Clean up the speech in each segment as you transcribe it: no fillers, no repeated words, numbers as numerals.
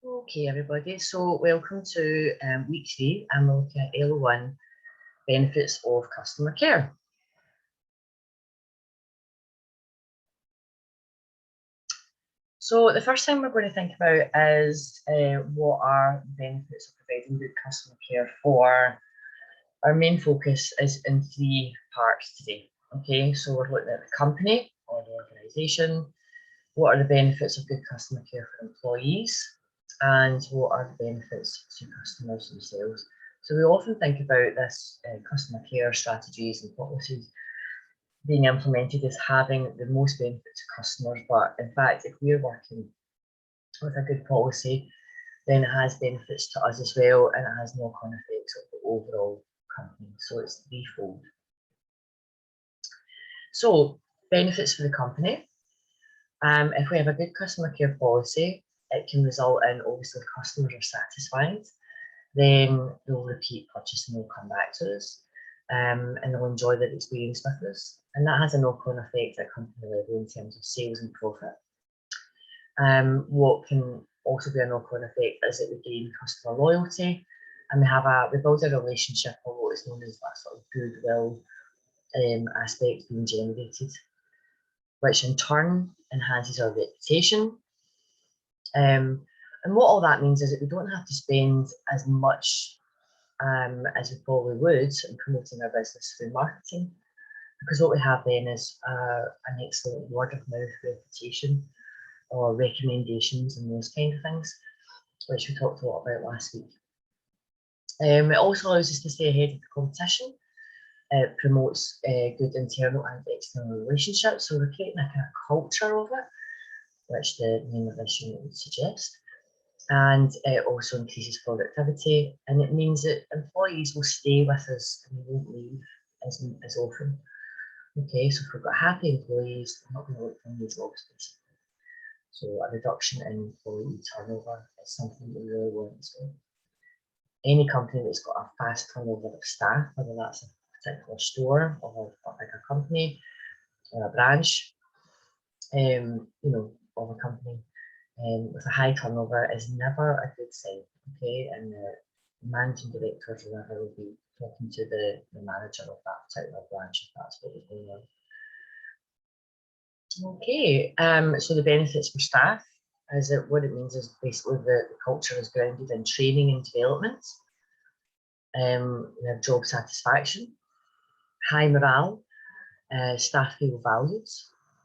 Okay, everybody, so welcome to week 3, and we're looking at L1, benefits of customer care. So the first thing we're going to think about is what are the benefits of providing good customer care for. Our main focus is in 3 parts today. Okay, so we're looking at the company or the organisation, what are the benefits of good customer care for employees, and what are the benefits to customers themselves. So we often think about this customer care strategies and policies being implemented as having the most benefit to customers, but in fact, if we're working with a good policy, then it has benefits to us as well, and it has knock-on effects of the overall company. So it's threefold. So benefits for the company. If we have a good customer care policy, it can result in obviously customers are satisfied, then they'll repeat purchase and they'll come back to us, and they'll enjoy their experience with us. And that has a knock-on effect at company level in terms of sales and profit. What can also be a knock-on effect is that we gain customer loyalty, and we build a relationship, or what is known as that sort of goodwill aspect being generated, which in turn enhances our reputation. And what all that means is that we don't have to spend as much as we probably would in promoting our business through marketing, because what we have then is an excellent word of mouth reputation or recommendations and those kind of things, which we talked a lot about last week. It also allows us to stay ahead of the competition. It promotes good internal and external relationships, so we're creating a kind of culture of it, which the name of this unit would suggest. And it also increases productivity, and it means that employees will stay with us and they won't leave as often. Okay, so if we've got happy employees, they're not going to look for new jobs, basically. So a reduction in employee turnover is something that we really want as well. Any company that's got a fast turnover of staff, whether that's a particular store or a bigger company or a branch, of a company, with a high turnover is never a good sign. Okay, and the managing directors or whatever will be talking to the manager of that particular branch if that's what was going on. Okay, so the benefits for staff is that what it means is basically the culture is grounded in training and development. We have job satisfaction, high morale, staff feel valued,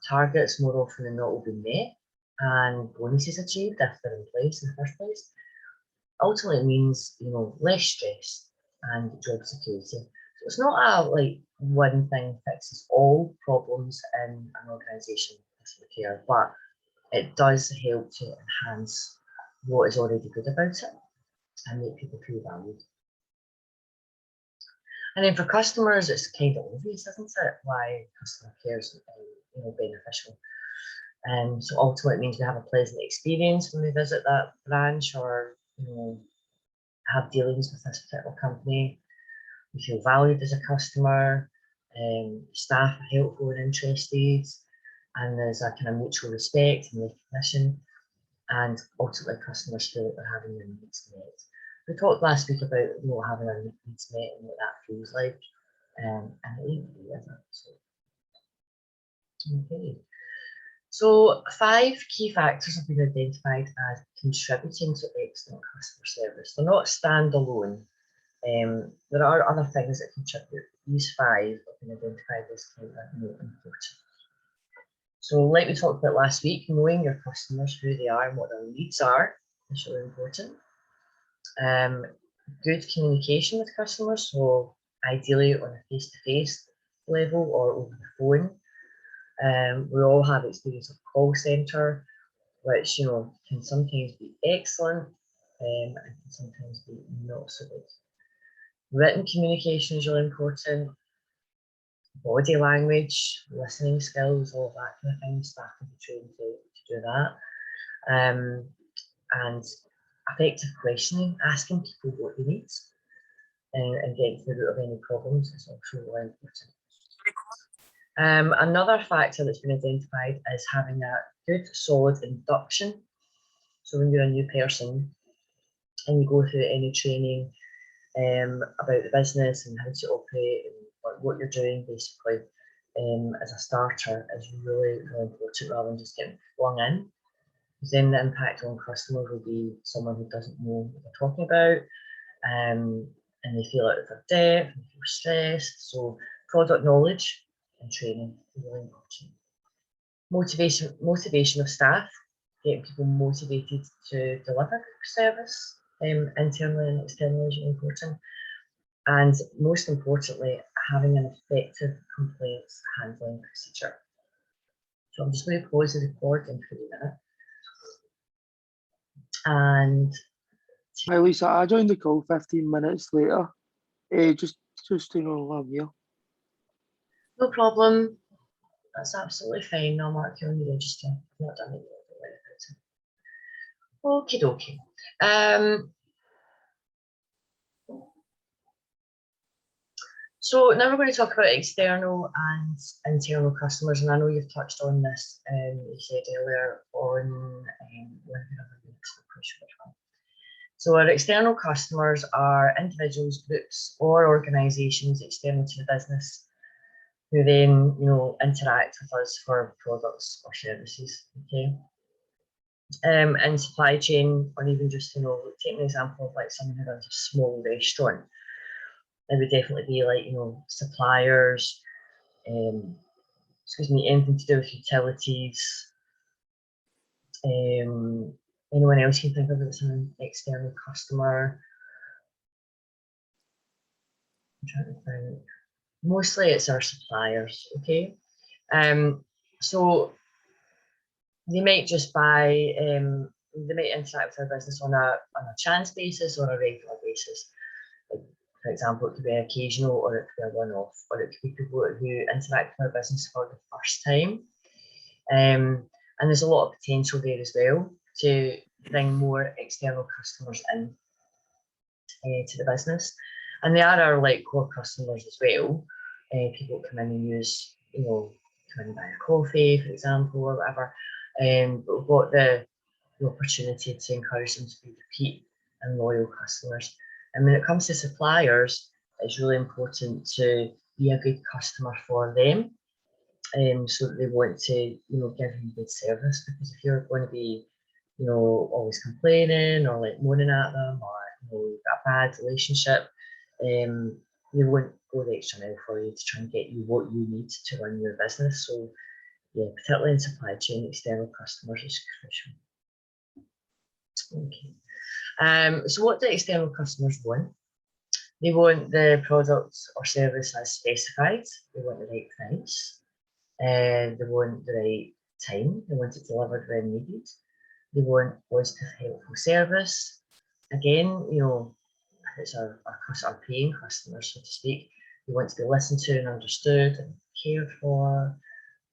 targets more often than not will be met, and bonuses achieved if they're in place in the first place. Ultimately, it means less stress and job security. So it's not a one thing fixes all problems in an organisation, customer care, but it does help to enhance what is already good about it and make people feel valued. And then for customers, it's kind of obvious, isn't it, why customer care is beneficial. So ultimately, it means we have a pleasant experience when we visit that branch or have dealings with this particular company. We feel valued as a customer. Staff are helpful and interested, and there's a kind of mutual respect and recognition. And ultimately, customers feel that they're having their needs met. We talked last week about having our needs met and what that feels like, and it ain't really, is it? Okay. So 5 key factors have been identified as contributing to excellent customer service. They're not standalone. There are other things that contribute. These 5 have been identified as kind of important. So like we talked about last week, knowing your customers, who they are and what their needs are is really important. Good communication with customers, so ideally on a face-to-face level or over the phone. We all have experience of call centre, which can sometimes be excellent and can sometimes be not so good. Written communication is really important. Body language, listening skills, all that kind of thing. Staff can be trained to do that. And effective questioning, asking people what they need and getting to the root of any problems is also really important. Another factor that's been identified is having a good, solid induction. So when you're a new person and you go through any training about the business and how to operate and what you're doing basically as a starter is really, really important rather than just getting flung in. Because then the impact on customers will be someone who doesn't know what they're talking about, and they feel out of their depth, they feel stressed. So product knowledge and training is really important. Motivation of staff, getting people motivated to deliver service internally and externally is really important. And most importantly, having an effective complaints handling procedure. So I'm just going to pause the recording for a minute. And Hi Lisa, I joined the call 15 minutes later. Just to know I'm here. no problem. That's absolutely fine. I'll mark you on the register. I've not done it yet. Okie dokie. So now we're going to talk about external and internal customers, and I know you've touched on this. You said earlier on. So our external customers are individuals, groups, or organisations external to the business, who then, interact with us for products or services. Okay. In supply chain, or even just, take an example of like someone who runs a small restaurant. It would definitely be like, suppliers, anything to do with utilities. Anyone else can think of as an external customer? I'm trying to think. Mostly it's our suppliers, okay? So they might just buy, they might interact with our business on a chance basis or a regular basis. Like, for example, it could be occasional, or it could be a one-off, or it could be people who interact with our business for the first time. And there's a lot of potential there as well to bring more external customers in to the business. And they are our core customers as well. People come in and use, come in and buy a coffee, for example, or whatever. But we've got the opportunity to encourage them to be repeat and loyal customers. And when it comes to suppliers, it's really important to be a good customer for them, so that they want to, give you good service. Because if you're going to be, always complaining or like moaning at them, or you've got a bad relationship, they won't go the extra mile for you to try and get you what you need to run your business. So yeah, particularly in supply chain, external customers is crucial. Okay. So what do external customers want? They want the product or service as specified. They want the right price. They want the right time. They want it delivered when needed. They want positive, helpful service. Again, it's our paying customers, so to speak. They want to be listened to and understood and cared for,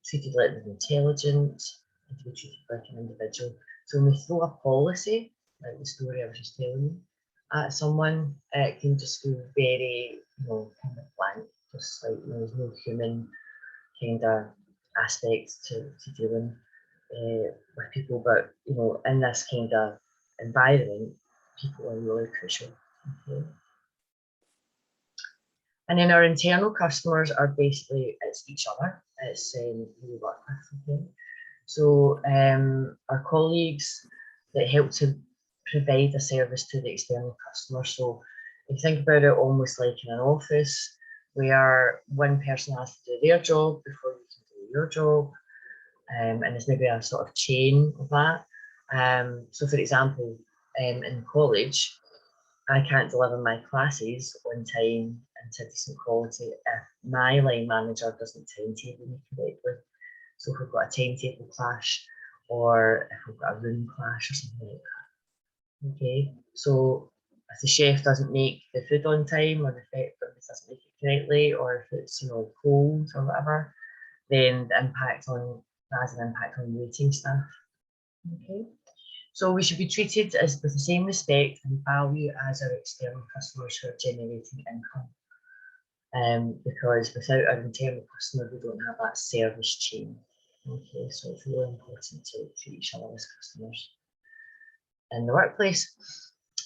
treated like they're intelligent, and to be treated like an individual. So when we throw a policy, like the story I was just telling you, at someone, it can just go very, kind of blank, just like there's no human kind of aspects to dealing with people. But in this kind of environment, people are really crucial. Okay. And then our internal customers are basically, it's each other. It's who we work with. Okay. So our colleagues that help to provide a service to the external customer. So if you think about it almost like in an office, where one person has to do their job before you can do your job, and there's maybe a sort of chain of that. So for example, in college, I can't deliver my classes on time and to decent quality if my line manager doesn't timetable me correctly. So if we've got a timetable clash, or if we've got a room clash or something like that. Okay, so if the chef doesn't make the food on time, or the service doesn't make it correctly, or if it's cold or whatever, then that has an impact on waiting staff. Okay. So we should be treated with the same respect and value as our external customers who are generating income. Because without our internal customer, we don't have that service chain. Okay, so it's really important to treat each other as customers. in the workplace.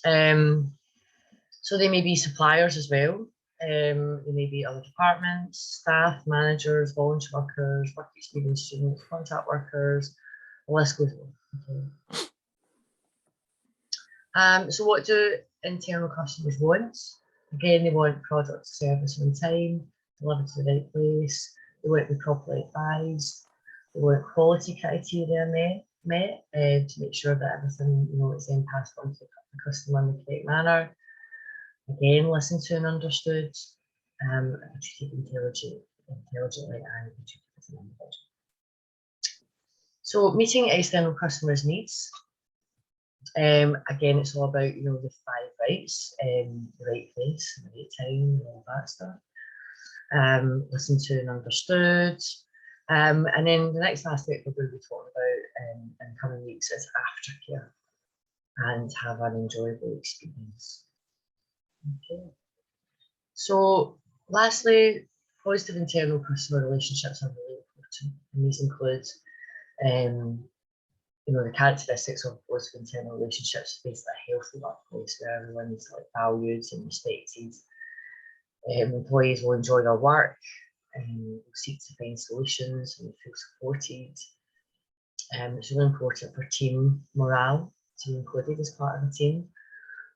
So they may be suppliers as well. They may be other departments, staff, managers, volunteer workers, work experience students, contract workers, the list goes on. Okay. So what do internal customers want? Again, they want product service on time, delivered to the right place. They want to be properly advised. They want quality criteria met to make sure that everything is then passed on to the customer in the correct manner. Again, listened to and understood, treated intelligently and be treated as an individual. So meeting external customers' needs. Again, it's all about the 5 rights, the right place, the right time, all that stuff. Listened to and understood. And then the next aspect we're going to be talking about in coming weeks is aftercare and have an enjoyable experience. Okay. So lastly, positive internal customer relationships are really important, and these include the characteristics of positive internal relationships, basically a healthy workplace where everyone's valued and respected. Employees will enjoy their work and will seek to find solutions and feel supported. It's really important for team morale to be included as part of the team.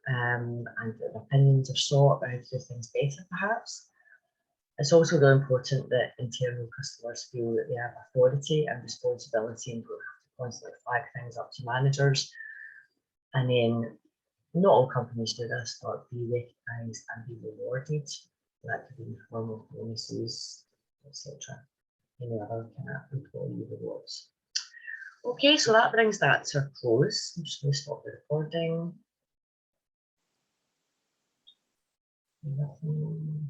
And that opinions are sought about how to do things better, perhaps. It's also really important that internal customers feel that they have authority and responsibility and don't have to constantly flag things up to managers. And then not all companies do this, but be recognised and be rewarded. That could be in the form of bonuses, etc. Any other kind of employee rewards. Okay, so that brings that to a close. I'm just going to stop the recording. Nothing.